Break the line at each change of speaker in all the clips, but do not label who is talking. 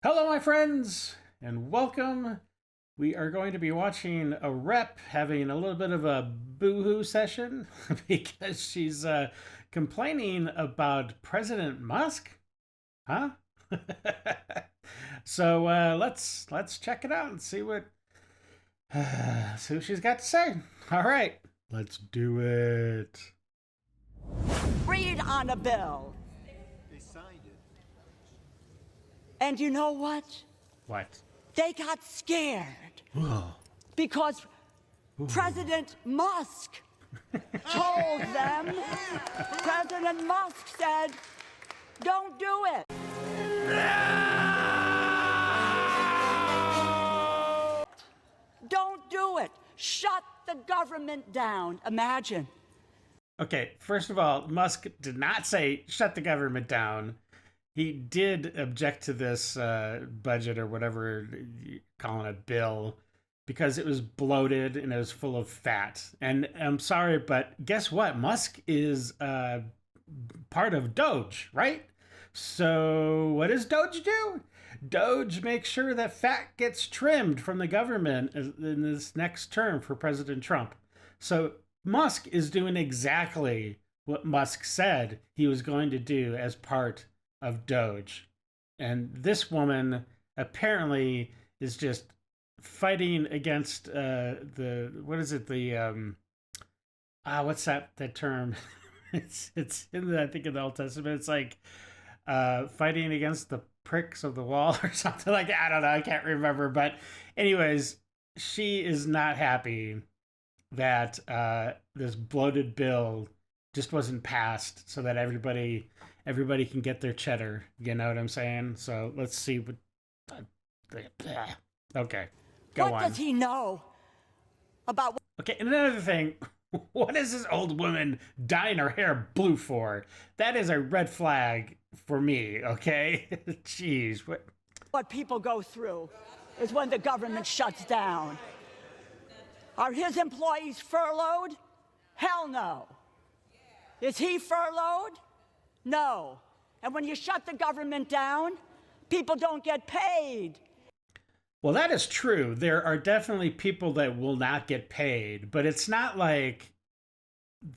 Hello, my friends, and welcome. We are going to be watching a rep having a little bit of a boo-hoo session because she's complaining about President Musk. Huh? So let's check it out and see what she's got to say. All right, let's do it.
Read on a bill.
They signed it.
And you know what?
What?
They got scared because President Musk told them, President Musk said, don't do it. Don't do it. Shut the government down. Imagine.
Okay, first of all, Musk did not say shut the government down. He did object to this budget or whatever you're calling it, bill, because it was bloated and it was full of fat. And I'm sorry, but guess what? Musk is part of Doge, right? So what does Doge do? Doge makes sure that fat gets trimmed from the government in this next term for President Trump. So Musk is doing exactly what Musk said he was going to do as part of Doge. And this woman apparently is just fighting against what is it, what's that term? it's in the, I think in the Old Testament, it's like fighting against the pricks of the wall or something like that. I don't know, I can't remember. But anyways, she is not happy that this bloated bill just wasn't passed so that everybody can get their cheddar. You know what I'm saying? So let's see what. Okay, go on.
What does he know about?
Okay, and another thing, what is this old woman dyeing her hair blue for? That is a red flag for me. Okay, jeez,
What people go through is when the government shuts down. Are his employees furloughed? Hell no. Is he furloughed? No. And when you shut the government down, people don't get paid.
Well, that is true. There are definitely people that will not get paid, but it's not like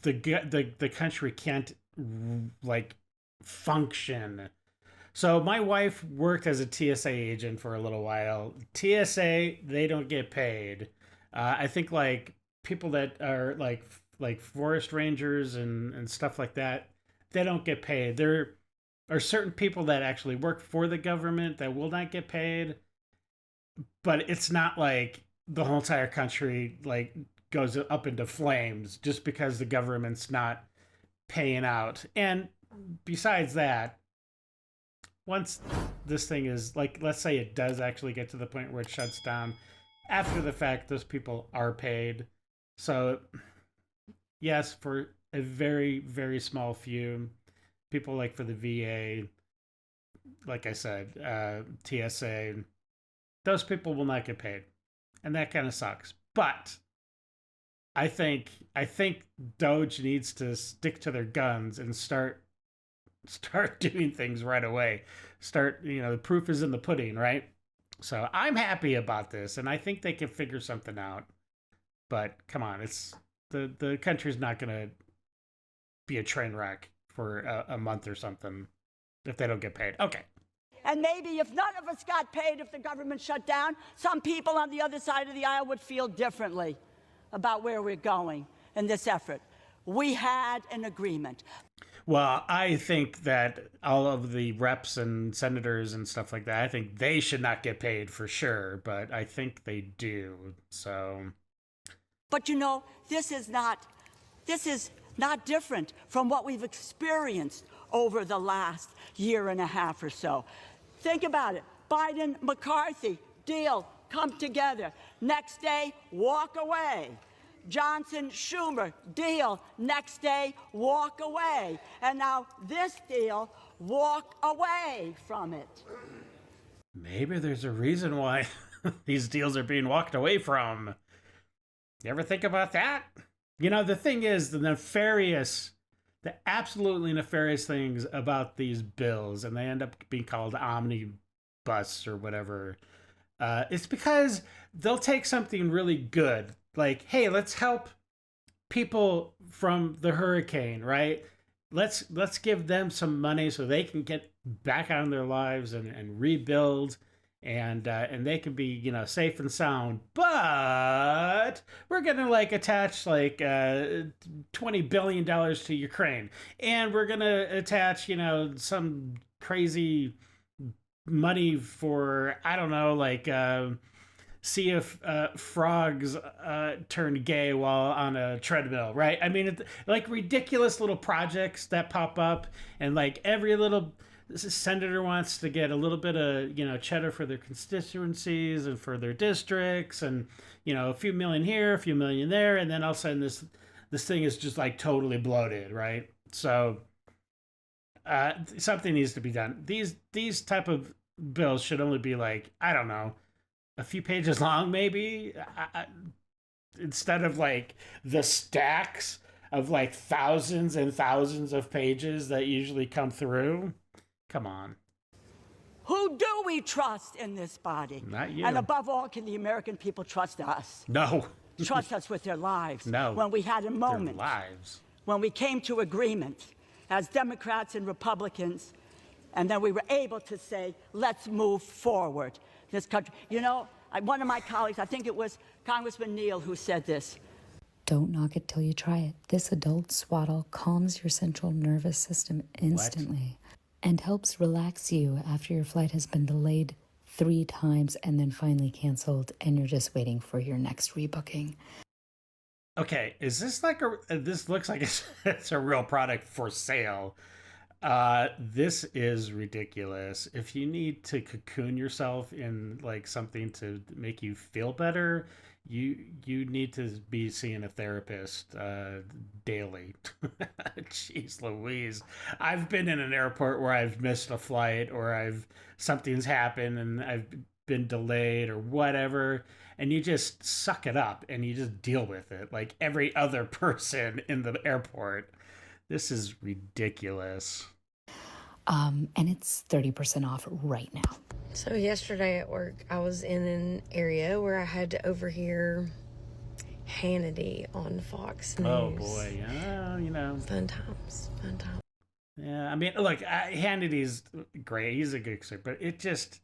the country can't like function. So my wife worked as a TSA agent for a little while. TSA, they don't get paid. I think like people that are like forest rangers and stuff like that, they don't get paid. There are certain people that actually work for the government that will not get paid, but it's not like the whole entire country like goes up into flames just because the government's not paying out. And besides that, once this thing is like, let's say it does actually get to the point where it shuts down, after the fact, those people are paid. So yes, for a very, very small few people, like for the VA, like I said, TSA, those people will not get paid. And that kind of sucks. But I think Doge needs to stick to their guns and start doing things right away. The proof is in the pudding, right? So I'm happy about this, and I think they can figure something out. But come on, it's the country's not going to be a train wreck for a month or something if they don't get paid. Okay.
And maybe if none of us got paid if the government shut down, some people on the other side of the aisle would feel differently about where we're going in this effort. We had an agreement.
Well, I think that all of the reps and senators and stuff like that, I think they should not get paid for sure, but I think they do. So,
but you know, this is not different from what we've experienced over the last year and a half or so. Think about it. Biden, McCarthy, deal, come together. Next day, walk away. Johnson, Schumer, deal. Next day, walk away. And now this deal, walk away from it.
Maybe there's a reason why these deals are being walked away from. You ever think about that? You know, the thing is, the absolutely nefarious things about these bills, and they end up being called omnibus bus or whatever. It's because they'll take something really good, like, hey, let's help people from the hurricane, right? Let's give them some money so they can get back on their lives and rebuild, and they can be, you know, safe and sound. But we're gonna like attach like $20 billion to Ukraine, and we're gonna attach, you know, some crazy money for, I don't know, like see if frogs turn gay while on a treadmill, right? I mean, like ridiculous little projects that pop up, and like every little senator wants to get a little bit of, you know, cheddar for their constituencies and for their districts, and, you know, a few million here, a few million there, and then all of a sudden this thing is just like totally bloated, right? So something needs to be done. These type of bills should only be like, I don't know, a few pages long, maybe, instead of like the stacks of like thousands and thousands of pages that usually come through. Come on.
Who do we trust in this body?
Not you.
And above all, can the American people trust us?
No.
Trust us with their lives.
No.
When we had a moment.
Their lives.
When we came to agreement as Democrats and Republicans, and then we were able to say, let's move forward. This country, you know, one of my colleagues, I think it was Congressman Neal, who said this.
Don't knock it till you try it. This adult swaddle calms your central nervous system instantly and helps relax you after your flight has been delayed 3 times and then finally canceled, and you're just waiting for your next rebooking.
Okay, is this like this looks like it's a real product for sale. This is ridiculous. If you need to cocoon yourself in like something to make you feel better, you need to be seeing a therapist daily. Jeez Louise. I've been in an airport where I've missed a flight, or something's happened and I've been delayed or whatever, and you just suck it up and you just deal with it like every other person in the airport. This is ridiculous.
And it's 30% off right now.
So yesterday at work, I was in an area where I had to overhear Hannity on Fox News.
Oh boy, yeah, you know.
Fun times, fun times.
Yeah, I mean, look, Hannity's great. He's a good actor, but it just,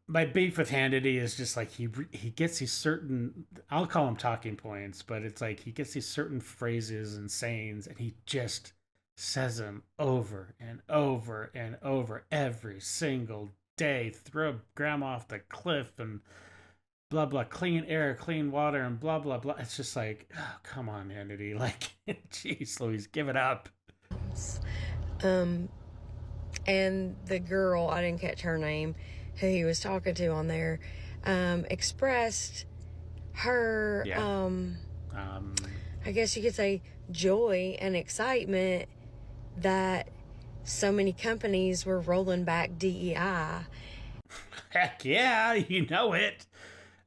my beef with Hannity is just like he gets these certain, I'll call them talking points, but it's like he gets these certain phrases and sayings, and he just says them over and over and over every single day. Throw grandma off the cliff and blah blah, clean air, clean water, and blah blah blah. It's just like, oh, come on, Hannity, like, jeez Louise, give it up.
And the girl, I didn't catch her name, who he was talking to on there, expressed her, I guess you could say, joy and excitement that so many companies were rolling back DEI.
Heck yeah, you know it.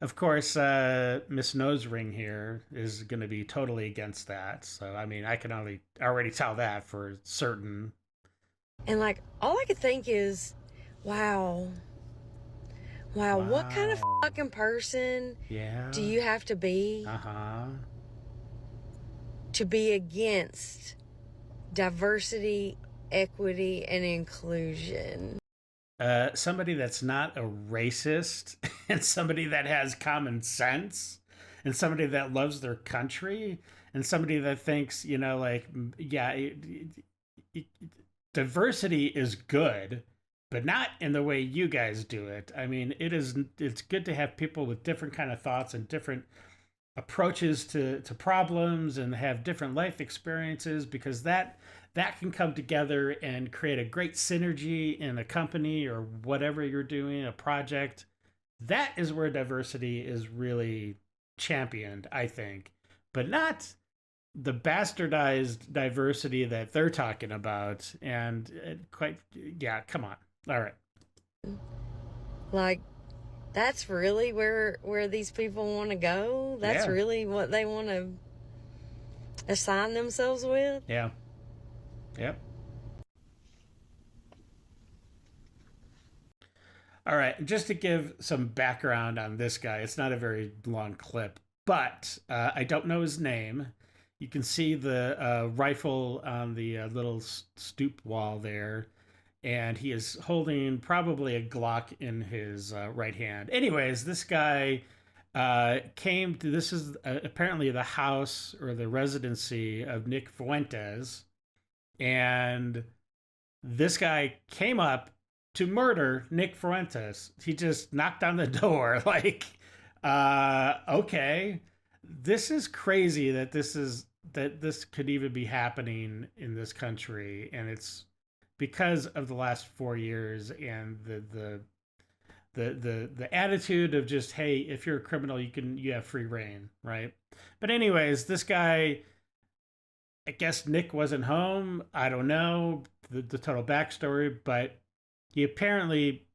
Of course, Miss Nosering here is going to be totally against that. So, I mean, I can already tell that for certain.
And, like, all I could think is, wow, what kind of fucking person do you have to be to be against diversity, equity, and inclusion?
Somebody that's not a racist, and somebody that has common sense, and somebody that loves their country, and somebody that thinks, you know, like, yeah, diversity is good, but not in the way you guys do it. I mean, it's good to have people with different kind of thoughts and different approaches to problems, and have different life experiences, because that can come together and create a great synergy in a company or whatever you're doing, a project. That is where diversity is really championed, I think, but not the bastardized diversity that they're talking about. And yeah, come on. All right.
Like, that's really where these people want to go? That's really what they want to assign themselves with?
Yeah. Yep. All right, just to give some background on this guy, it's not a very long clip, but I don't know his name. You can see the rifle on the little stoop wall there, and he is holding probably a Glock in his right hand. Anyways, this guy came to, this is apparently the house or the residency of Nick Fuentes, and this guy came up to murder Nick Fuentes. He just knocked on the door like, okay, this is crazy that this could even be happening in this country, and it's because of the last 4 years and the attitude of just, hey, if you're a criminal, you have free reign, right? But anyways, this guy, I guess Nick wasn't home. I don't know the total backstory, but he apparently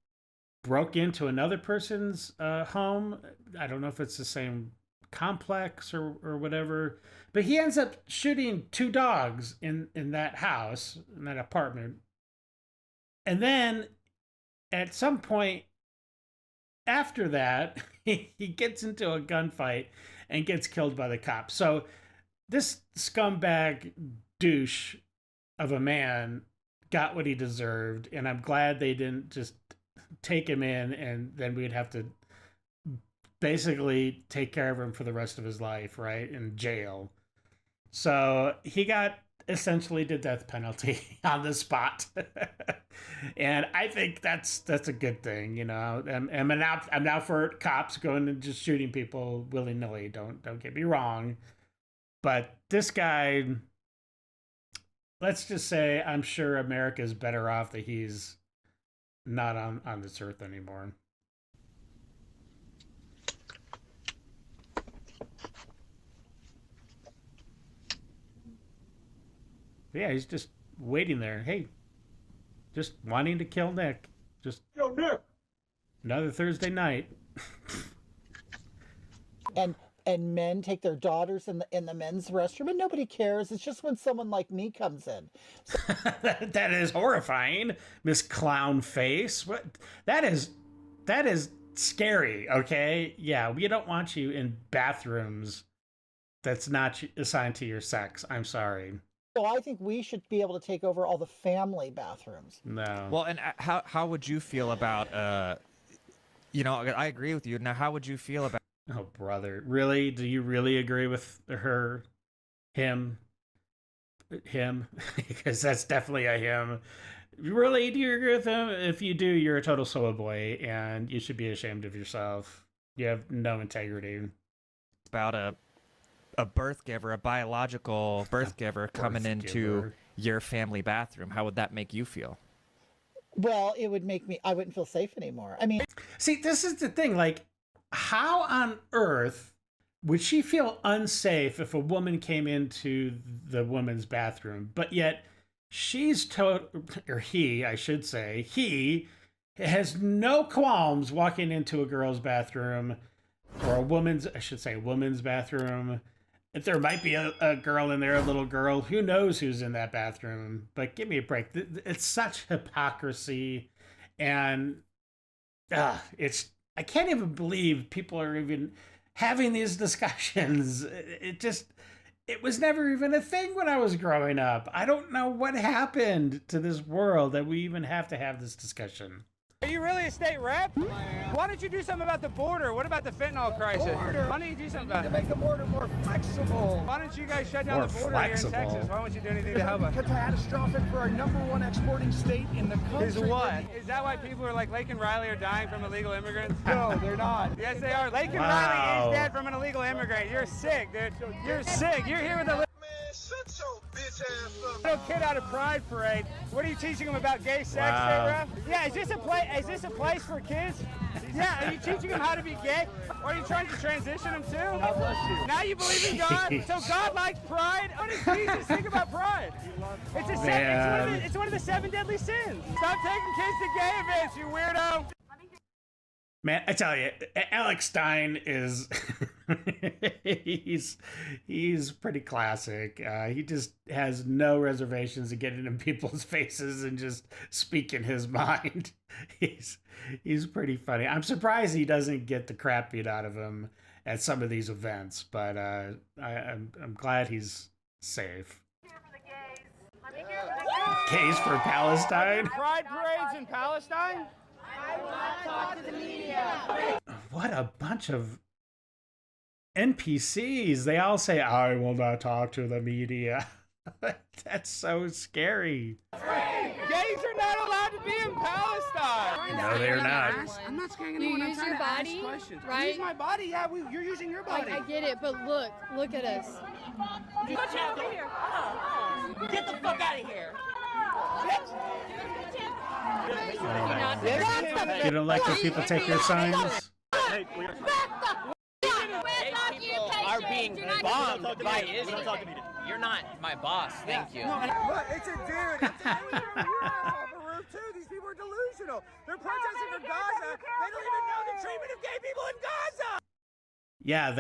broke into another person's home. I don't know if it's the same complex or whatever, but he ends up shooting 2 dogs in that house, in that apartment. And then at some point after that, he gets into a gunfight and gets killed by the cops. So this scumbag douche of a man got what he deserved, and I'm glad they didn't just take him in and then we'd have to basically take care of him for the rest of his life, right, in jail. So he got essentially the death penalty on the spot. And I think that's a good thing, you know. I'm now for cops going and just shooting people willy-nilly. Don't get me wrong. But this guy, let's just say I'm sure America's better off that he's not on this earth anymore. Yeah, he's just waiting there. Hey, just wanting to kill Nick. Just, yo, Nick! Another Thursday night.
And men take their daughters in the men's restroom, and nobody cares. It's just when someone like me comes in. So
that is horrifying, Miss Clown Face. What? That is scary. Okay, yeah, we don't want you in bathrooms that's not assigned to your sex. I'm sorry.
So I think we should be able to take over all the family bathrooms.
No.
Well, and how would you feel about you know, I agree with you. Now, how would you feel about?
Oh, brother, really? Do you really agree with her, him? Because that's definitely a him. Really, do you agree with him? If you do, you're a total soy boy, and you should be ashamed of yourself. You have no integrity.
About a birth giver, a biological birth giver coming into your family bathroom. How would that make you feel?
Well, it would make me, I wouldn't feel safe anymore. I mean,
see, this is the thing. Like, how on earth would she feel unsafe if a woman came into the woman's bathroom? But yet she's or he, I should say, he has no qualms walking into a girl's bathroom or a woman's bathroom. If there might be a girl in there, a little girl, who knows who's in that bathroom? But give me a break. It's such hypocrisy, and I can't even believe people are even having these discussions. It was never even a thing when I was growing up. I don't know what happened to this world that we even have to have this discussion.
Are you really a state rep? Why don't you do something about the border? What about the fentanyl crisis? Why don't you do something about it?
To make the border more flexible.
Why don't you guys shut down the border here in Texas? Why won't you do anything to help us?
It's catastrophic for our #1 exporting state in the country.
Is what? Is that why people are like Lake and Riley are dying from illegal immigrants?
No, they're not.
Yes, they are. Lake and Riley is dead from an illegal immigrant. You're sick, dude. You're sick. You're here with a
Shut your bitch ass up.
little kid out of Pride Parade. What are you teaching them about gay sex,
Wow.
Ref? Yeah, is this a place for kids? Yeah, are you teaching them how to be gay? Or are you trying to transition them too?
God bless you.
Now you believe in God? So God likes pride? What does Jesus think about pride? It's one of the 7 deadly sins. Stop taking kids to gay events, you weirdo.
Man, I tell you, Alex Stein is he's pretty classic. He just has no reservations of getting in people's faces and just speaking his mind. He's pretty funny. I'm surprised he doesn't get the crap beat out of him at some of these events, but I'm glad he's safe. Gays for Palestine?
Pride parades in Palestine?
I want to talk to the media.
What a bunch of NPCs. They all say, I will not talk to the media. That's so scary.
Gays are not allowed to be in Palestine.
No, they're not.
I'm not scaring anyone.
You use your body, right?
Use my body. Yeah, you're using your body.
I get it, but look at us.
Get over here. Get the fuck out of here.
You don't like when people take your signs?
People are being bombed by Israel. You're not my boss, thank you.
Look, it's a dude. It's a dude. You're off the roof too. These people are delusional. They're protesting for Gaza. They don't even know the treatment of gay people in Gaza.
Yeah,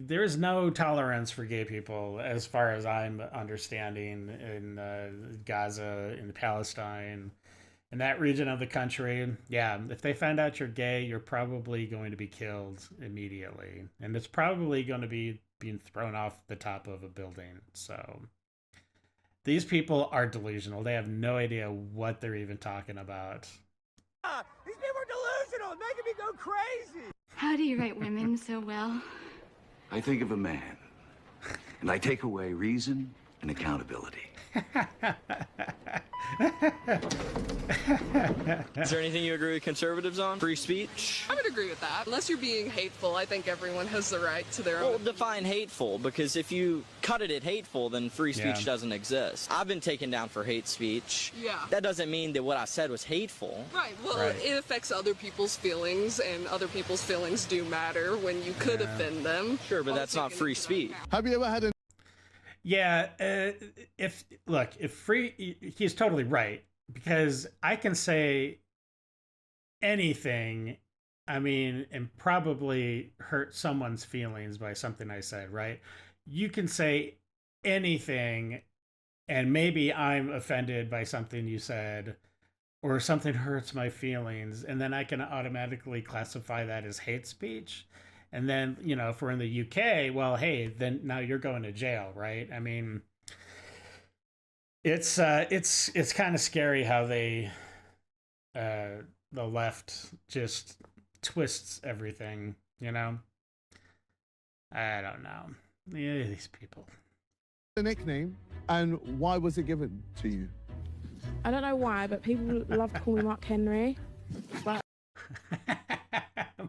there's no tolerance for gay people as far as I'm understanding in Gaza, in Palestine, in that region of the country. Yeah, if they find out you're gay, you're probably going to be killed immediately. And it's probably going to be being thrown off the top of a building. So these people are delusional. They have no idea what they're even talking about.
These people are delusional. It's making me go crazy.
How do you write women so well?
I think of a man, and I take away reason and accountability.
Is there anything you agree with conservatives on? Free speech?
I would agree with that. Unless you're being hateful, I think everyone has the right to their own.
Well, define hateful, because if you cut it at hateful, then free speech doesn't exist. I've been taken down for hate speech.
Yeah.
That doesn't mean that what I said was hateful.
Right. Well, it affects other people's feelings, and other people's feelings do matter when you could offend them.
Sure, but that's not free speech.
Have you ever had a...
Yeah, if he's totally right, because I can say anything, I mean, and probably hurt someone's feelings by something I said, right? You can say anything, and maybe I'm offended by something you said, or something hurts my feelings, and then I can automatically classify that as hate speech. And then, you know, if we're in the UK, well, hey, then now you're going to jail, right? I mean, it's kind of scary how the left just twists everything, you know? I don't know. Yeah, these people.
The nickname, and why was it given to you?
I don't know why, but people love to call me Mark Henry. But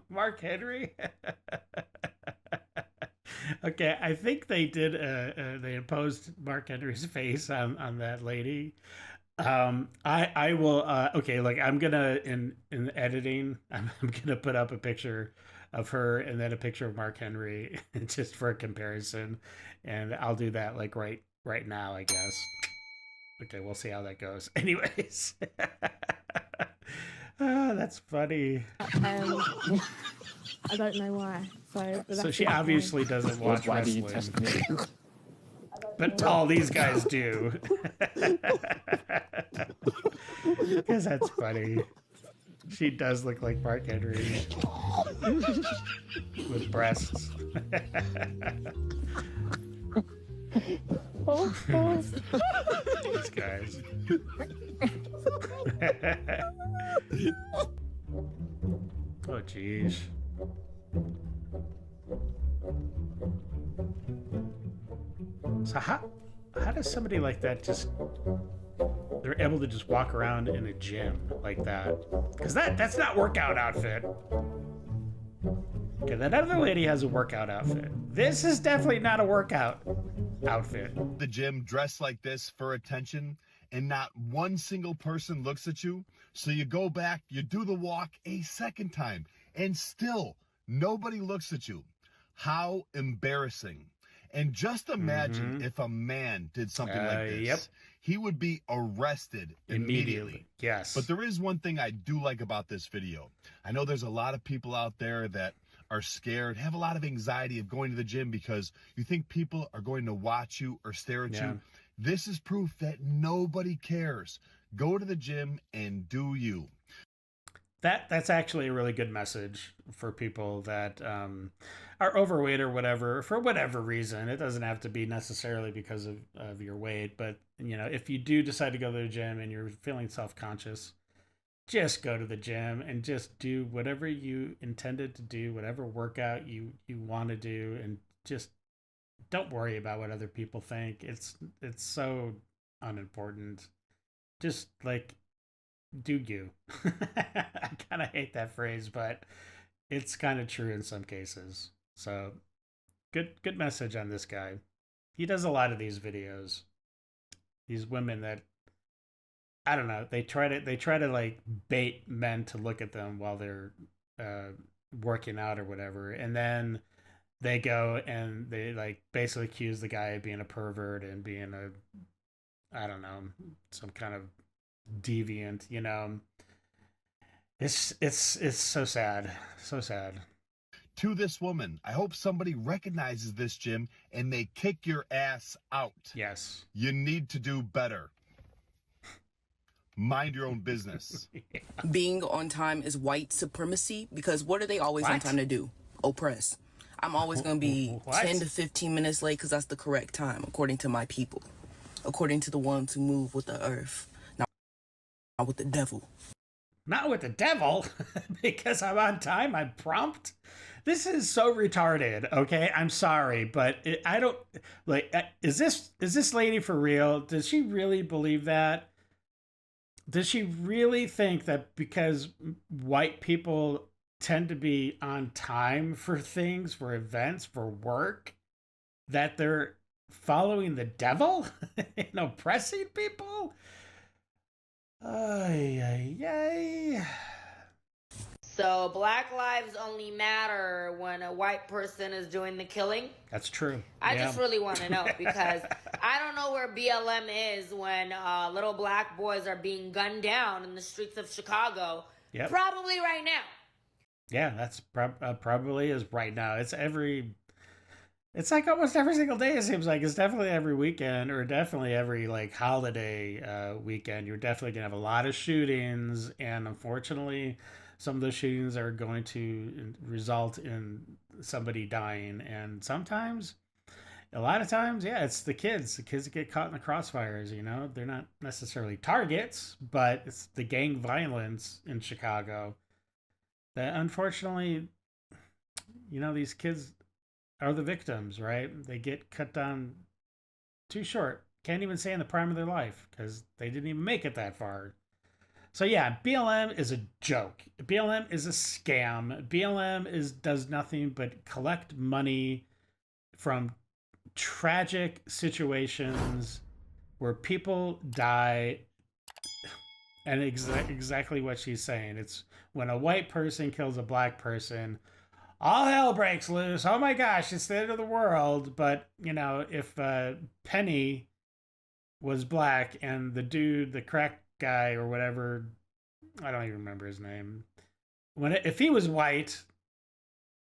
Mark Henry? Okay, I think they did. They imposed Mark Henry's face on that lady. I will. Okay, like I'm gonna in editing, I'm gonna put up a picture of her and then a picture of Mark Henry just for a comparison, and I'll do that like right now, I guess. Okay, we'll see how that goes. Anyways. Oh, that's funny.
I don't know why. So
she obviously doesn't watch wrestling. But all these guys do. Because that's funny. She does look like Mark Henry. With breasts. These guys. Oh, jeez. So how does somebody like that just, they're able to just walk around in a gym like that? Because that's not workout outfit. Okay, that other lady has a workout outfit. This is definitely not a workout outfit.
The gym dressed like this for attention, and not one single person looks at you. So you go back, you do the walk a second time, and still nobody looks at you. How embarrassing. And just imagine if a man did something like this.
Yep.
He would be arrested immediately.
Yes.
But there is one thing I do like about this video. I know there's a lot of people out there that are scared, have a lot of anxiety of going to the gym because you think people are going to watch you or stare at you, this is proof that nobody cares. Go to the gym and do you.
That's actually a really good message for people that are overweight or whatever, for whatever reason. It doesn't have to be necessarily because of your weight, but you know, if you do decide to go to the gym and you're feeling self-conscious, just go to the gym and just do whatever you intended to do, whatever workout you want to do, and just don't worry about what other people think. It's so unimportant. Just like do you. I kind of hate that phrase, but it's kind of true in some cases. So good message on this guy. He does a lot of these videos. These women that, I don't know, they try to like bait men to look at them while they're working out or whatever, and then they go and they like basically accuse the guy of being a pervert and being a, I don't know, some kind of deviant, you know. It's so sad. So sad.
To this woman, I hope somebody recognizes this gym and they kick your ass out.
Yes.
You need to do better. Mind your own business.
Being on time is white supremacy, because what are they always on time to do? Oppress. I'm always going to be 10 to 15 minutes late because that's the correct time, according to my people. According to the ones who move with the earth. Not with the devil.
Not with the devil? Because I'm on time, I'm prompt? This is so retarded, okay? I'm sorry, but I don't, like, is this lady for real? Does she really believe that? Does she really think that because white people tend to be on time for things, for events, for work, that they're following the devil and oppressing people? Ay, ay, ay.
So black lives only matter when a white person is doing the killing?
That's true.
I just really want to know, because I don't know where BLM is when little black boys are being gunned down in the streets of Chicago.
Yep.
Probably right now.
Yeah, that's probably is right now. It's like almost every single day, it seems like. It's definitely every weekend, or definitely every like holiday weekend. You're definitely gonna have a lot of shootings, and unfortunately some of those shootings are going to result in somebody dying. And sometimes, a lot of times, yeah, it's the kids that get caught in the crossfires. You know, they're not necessarily targets, but it's the gang violence in Chicago that unfortunately, you know, these kids are the victims, right? They get cut down too short. Can't even say in the prime of their life because they didn't even make it that far. So yeah, BLM is a joke. BLM is a scam. BLM does nothing but collect money from tragic situations where people die. And exactly what she's saying. It's when a white person kills a black person, all hell breaks loose. Oh my gosh, it's the end of the world. But, you know, if Penny was black and the dude, the crack guy or whatever, I don't even remember his name. If he was white,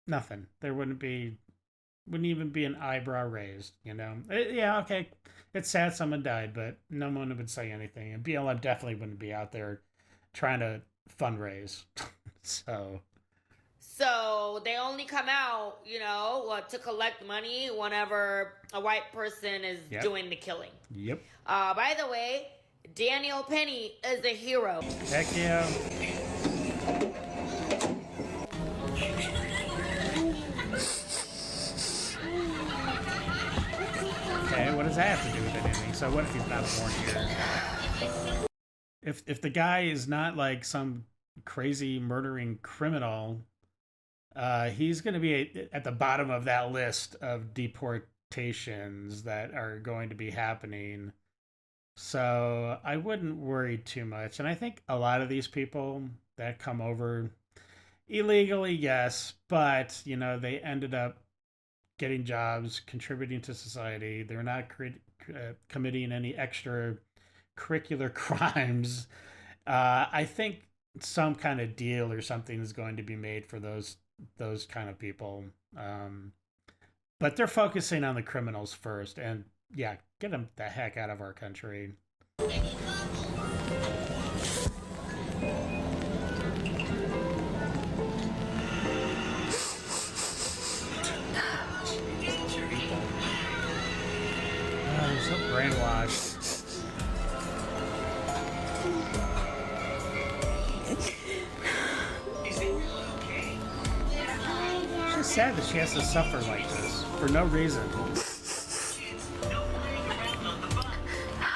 nothing. There wouldn't even be an eyebrow raised, you know? Yeah, okay. It's sad someone died, but no one would say anything. And BLM definitely wouldn't be out there trying to fundraise.
So they only come out, you know, to collect money whenever a white person is doing the killing.
Yep.
By the way, Daniel Penny is a hero.
Heck yeah. Okay, what does that have to do with anything? So what if he's not born here? If the guy is not like some crazy murdering criminal, he's going to be at the bottom of that list of deportations that are going to be happening. So I wouldn't worry too much. And I think a lot of these people that come over illegally, yes, but, you know, they ended up getting jobs, contributing to society. They're not committing any extra curricular crimes. I think some kind of deal or something is going to be made for those those kind of people. But they're focusing on the criminals first, and yeah, get them the heck out of our country. They're so brainwashed. It's just sad that she has to suffer like this for no reason.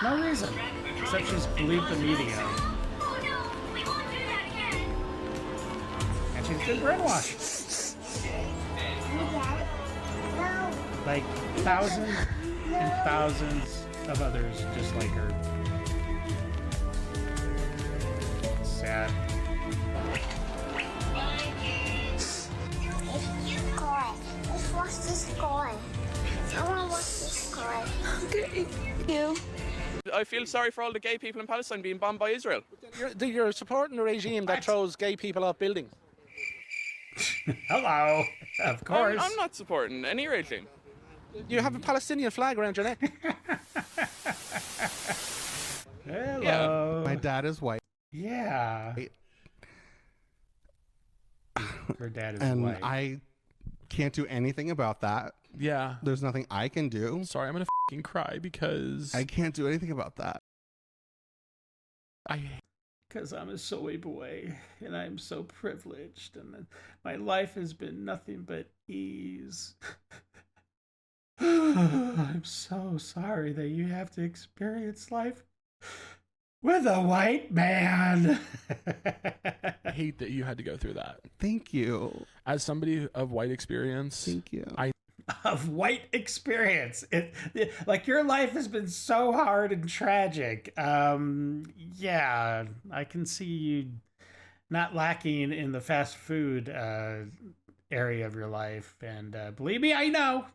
No reason. Except she's believed the media. And she's been brainwashed. Like thousands and thousands of others just like her. It's sad.
Let's watch this guy. I want to watch this guy. Okay, you.
I feel sorry for all the gay people in Palestine being bombed by Israel.
You're supporting a regime that throws gay people off buildings.
Hello, of course.
I'm not supporting any regime.
You have a Palestinian flag around your neck.
Hello.
Yeah. My dad is white.
Yeah. Her dad is
and
white.
I can't do anything about that.
Yeah.
There's nothing I can do.
Sorry, I'm gonna fucking cry because
I can't do anything about that.
Because I'm a soy boy and I'm so privileged, and then my life has been nothing but ease. I'm so sorry that you have to experience life with a white man.
I hate that you had to go through that.
Thank you.
As somebody of white experience,
thank you.
Of white experience, like your life has been so hard and tragic. Yeah, I can see you not lacking in the fast food area of your life, and believe me, I know.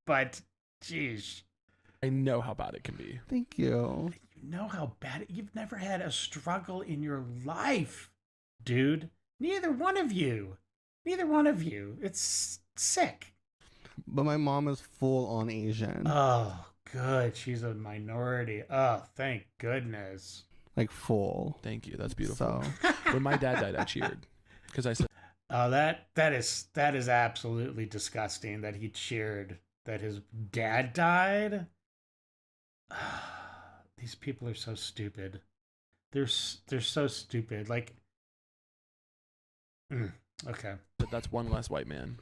But geez,
I know how bad it can be.
Thank you.
You know how bad you've never had a struggle in your life, dude. Neither one of you. It's sick.
But my mom is full on Asian.
Oh, good. She's a minority. Oh, thank goodness.
Like full.
Thank you. That's beautiful.
So.
When my dad died, I cheered because I said,
"Oh, that is absolutely disgusting." That he cheered that his dad died. These people are so stupid. They're so stupid. Like. Okay.
But that's one less white man.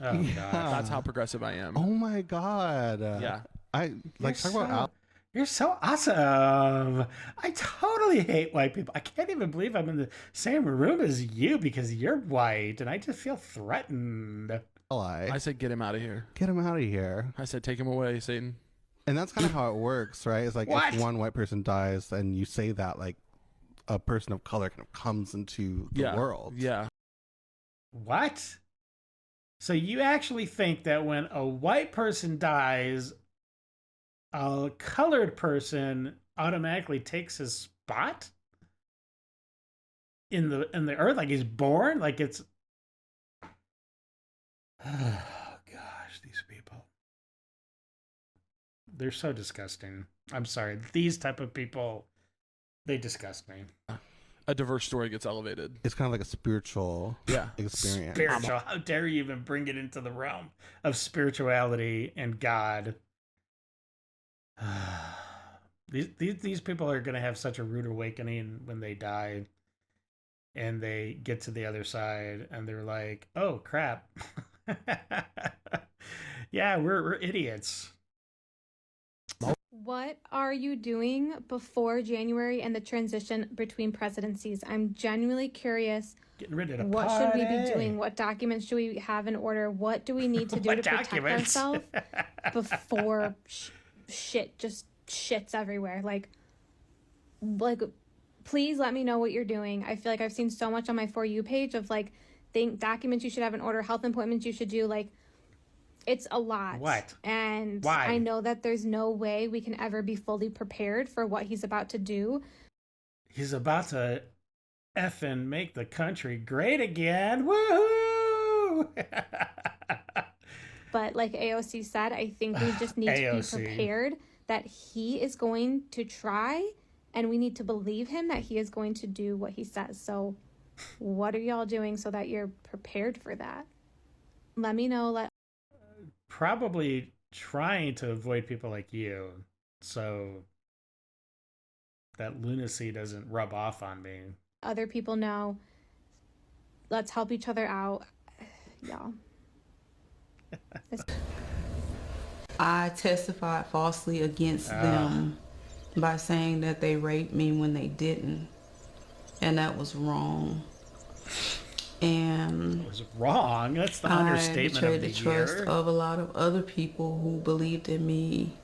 Oh, God.
That's how progressive I am.
Oh, my God.
Yeah.
I like talk about Al.
You're so awesome. I totally hate white people. I can't even believe I'm in the same room as you because you're white, and I just feel threatened.
I said, get him out of here.
Get him out of here.
I said, take him away, Satan.
And that's kind of how it works, right? It's like if one white person dies and you say that, like a person of color kind of comes into the world.
Yeah.
What? So you actually think that when a white person dies, a colored person automatically takes his spot in the earth, like he's born, like it's. Oh gosh, these people. They're so disgusting. I'm sorry. These type of people, they disgust me.
A diverse story gets elevated.
It's kind of like a spiritual experience.
Spiritual. How dare you even bring it into the realm of spirituality and God? These people are going to have such a rude awakening when they die and they get to the other side and they're like, oh, crap. Yeah, we're idiots.
What are you doing before January and the transition between presidencies? I'm genuinely curious.
Getting ready to
What
party.
should we be doing? What documents should we have in order? What do we need to do to protect ourselves before shit just shits everywhere? Like, please let me know what you're doing. I feel like I've seen so much on my For You page of like documents you should have in order, health appointments you should do. Like, it's a lot.
What?
And
why?
I know that there's no way we can ever be fully prepared for what he's about to do.
He's about to effing make the country great again. Woohoo!
But like AOC said, I think we just need to be prepared that he is going to try, and we need to believe him that he is going to do what he says. So what are y'all doing so that you're prepared for that? Let me know.
Probably trying to avoid people like you, so that lunacy doesn't rub off on me.
Other people know. Let's help each other out. Y'all.
I testified falsely against them by saying that they raped me when they didn't, and that was wrong. And
it was wrong. That's the understatement of the year.
I betrayed the trust of a lot of other people who believed in me.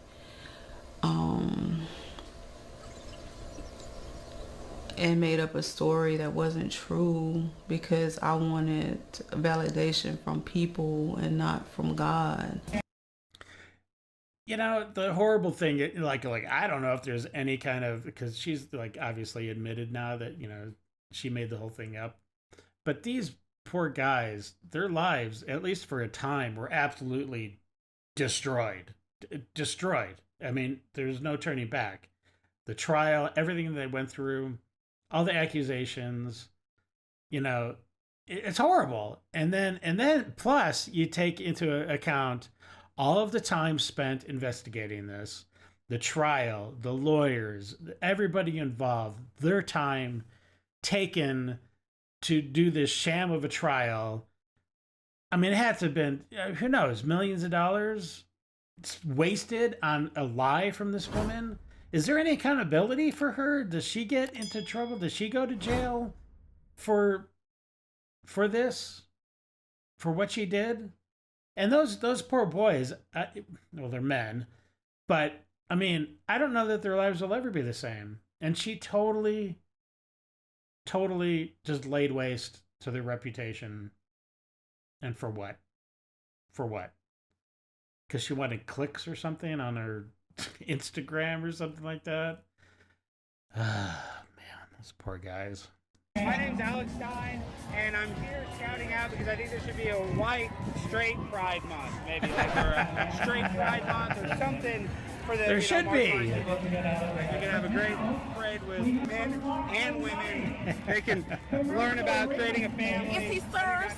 And made up a story that wasn't true because I wanted validation from people and not from God.
You know, the horrible thing, like I don't know if there's any kind of, because she's like obviously admitted now that, you know, she made the whole thing up. But these poor guys, their lives, at least for a time, were absolutely destroyed. Destroyed. I mean, there's no turning back. The trial, everything they went through, all the accusations, you know, it's horrible. And then plus you take into account all of the time spent investigating this, the trial, the lawyers, everybody involved, their time taken to do this sham of a trial. I mean, it had to have been, who knows, millions of dollars wasted on a lie from this woman. Is there any accountability for her? Does she get into trouble? Does she go to jail for this? For what she did? And those poor boys, well, they're men, but I mean, I don't know that their lives will ever be the same. And she totally just laid waste to their reputation. And for what? For what? Because she wanted clicks or something on her Instagram or something like that. Man, those poor guys.
My name's Alex Stein, and I'm here shouting out because I think there should be a white straight Pride Month, maybe like or a straight Pride Month or something for the.
There should be.
You can have a great parade with men and women. They can learn about creating a family.
Yes, he serves.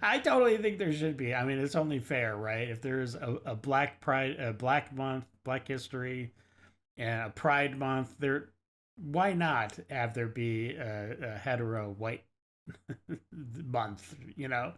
I totally think there should be. I mean, it's only fair, right? If there's a Black Pride, a Black Month, Black History, and a Pride Month, why not have there be a hetero white month, you know?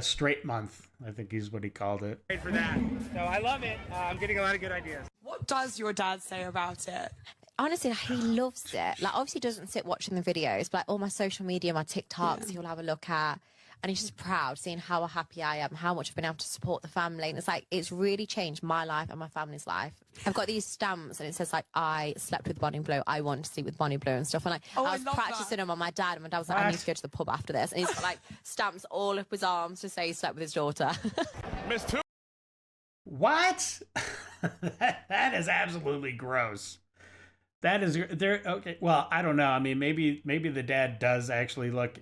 Straight month, I think is what he called it.
Great for that. So I love it. I'm getting a lot of good ideas.
What does your dad say about it?
Honestly, he loves it. Like, obviously, he doesn't sit watching the videos, but like, all my social media, my TikToks, he'll have a look at. And he's just proud seeing how happy I am, how much I've been able to support the family. And it's like, it's really changed my life and my family's life. I've got these stamps and it says like, I slept with Bonnie Blue, I want to sleep with Bonnie Blue and stuff. And like, I was practicing them on my dad, and my dad was like, I need to go to the pub after this. And he's got like stamps all up his arms to say he slept with his daughter.
Miss Two. What? That is absolutely gross. That is there. Okay. Well, I don't know. I mean, maybe the dad does actually look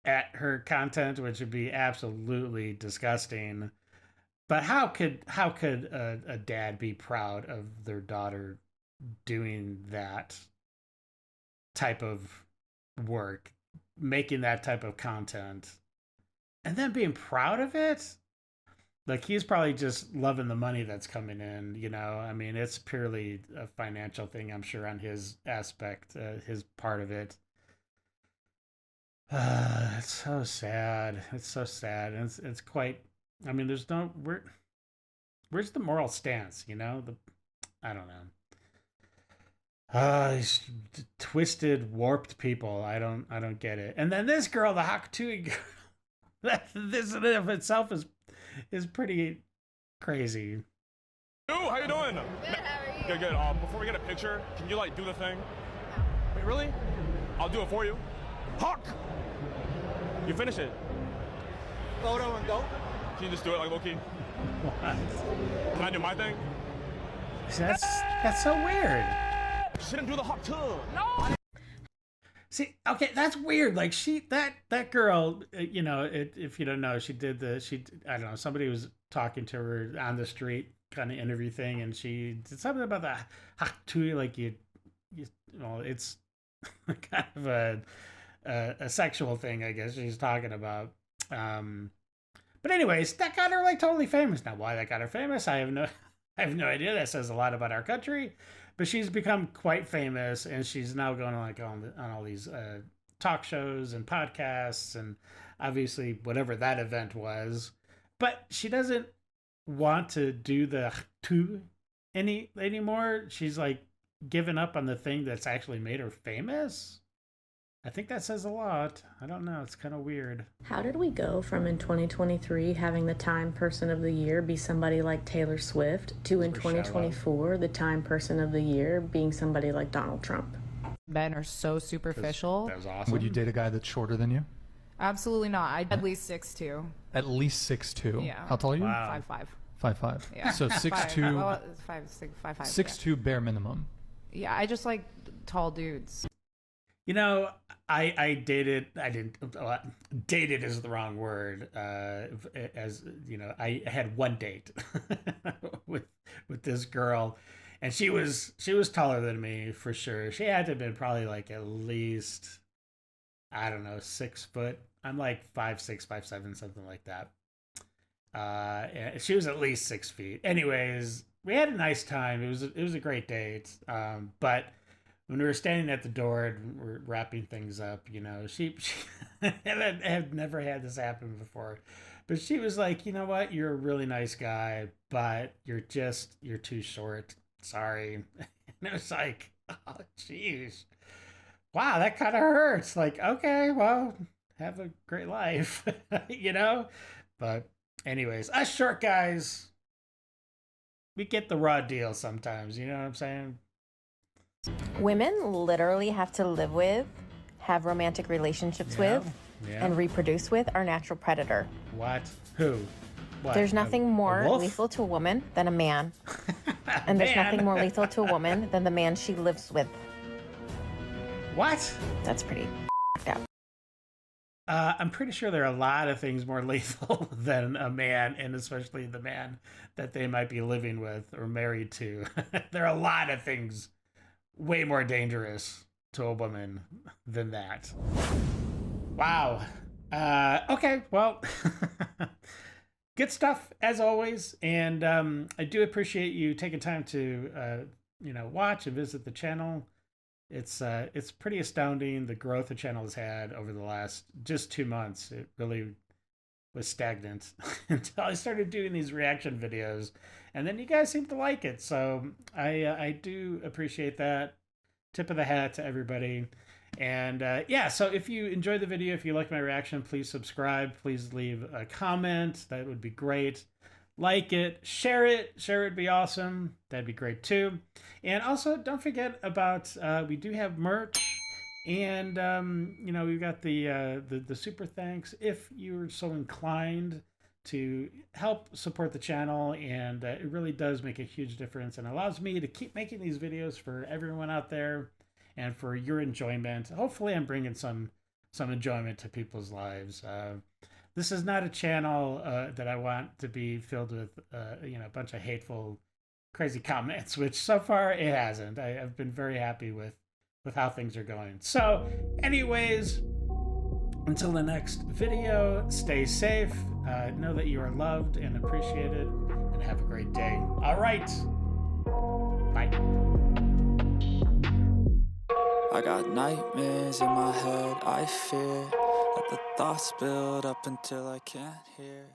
at her content, which would be absolutely disgusting. But how could a dad be proud of their daughter doing that type of work, making that type of content, and then being proud of it? Like, he's probably just loving the money that's coming in, you know? I mean, it's purely a financial thing, I'm sure, on his aspect, his part of it. It's so sad. It's so sad. And it's quite, I mean, there's no, where's the moral stance, you know? I don't know. These twisted, warped people. I don't get it. And then this girl, the Haktui girl, this in and of itself is pretty crazy.
Yo, how you doing? Good, how are you? Good. Before we get a picture, can you like do the thing? Wait, really? I'll do it for you. Hawk! You finish it.
Photo and go?
Can you just do it like low-key?
What?
Can I do my thing?
That's so weird.
She didn't do the hawk too. No!
See, okay, that's weird. Like that girl, you know, if you don't know, I don't know, somebody was talking to her on the street kind of interview thing, and she did something about the haktui, like you know, it's kind of a sexual thing, I guess she's talking about. But anyways, that got her like totally famous. Now, why that got her famous, I have no idea. That says a lot about our country. But she's become quite famous, and she's now going like on all these talk shows and podcasts, and obviously whatever that event was. But she doesn't want to do the tu anymore. She's like given up on the thing that's actually made her famous. I think that says a lot. I don't know. It's kind of weird.
How did we go from in 2023 having the Time Person of the Year be somebody like Taylor Swift to in 2024 the Time Person of the Year being somebody like Donald Trump?
Men are so superficial.
That was awesome.
Would you date a guy that's shorter than you?
Absolutely not. I'd at least 6'2".
At least 6'2".
Yeah.
How tall are you?
Wow.
5'5".
5'5".
Yeah.
So 6'2".
Well, 5'6", 5'5".
6'2" bare minimum.
Yeah, I just like tall dudes.
You know, I dated. I didn't. Dated is the wrong word. As you know, I had one date with this girl, and she was taller than me for sure. She had to have been probably like at least, I don't know, 6 foot. I'm like 5'6", 5'7", something like that. And she was at least 6 feet. Anyways, we had a nice time. It was a great date. But when we were standing at the door and we're wrapping things up, you know, she had never had this happen before, but she was like, you know what, you're a really nice guy, but you're too short. Sorry. And it was like, oh, jeez. Wow, that kind of hurts. Like, okay, well, have a great life, you know? But anyways, us short guys, we get the raw deal sometimes, you know what I'm saying?
Women literally have to live with, have romantic relationships with, and reproduce with our natural predator.
What? Who? What?
There's nothing more
wolf?
lethal to a woman than a man. And there's nothing more lethal to a woman than the man she lives with.
What?
That's pretty up.
I'm pretty sure there are a lot of things more lethal than a man, and especially the man that they might be living with or married to. There are a lot of things way more dangerous to a woman than that. Wow. Okay, well, good stuff as always, and I do appreciate you taking time to watch and visit the channel. It's pretty astounding the growth the channel has had over the last just 2 months. It really was stagnant until I started doing these reaction videos, and then you guys seem to like it. So I do appreciate that. Tip of the hat to everybody. And so if you enjoyed the video, if you like my reaction, please subscribe. Please leave a comment. That would be great. Like it, share it. Share it would be awesome. That'd be great too. And also, don't forget about we do have merch, and we've got the super thanks if you're so inclined to help support the channel, and it really does make a huge difference and allows me to keep making these videos for everyone out there and for your enjoyment. Hopefully I'm bringing some enjoyment to people's lives. This is not a channel that I want to be filled with a bunch of hateful, crazy comments, which so far it hasn't. I've been very happy with how things are going. So anyways, until the next video, stay safe, know that you are loved and appreciated, and have a great day. All right. Bye.
I got nightmares in my head, I fear. Let the thoughts build up until I can't hear.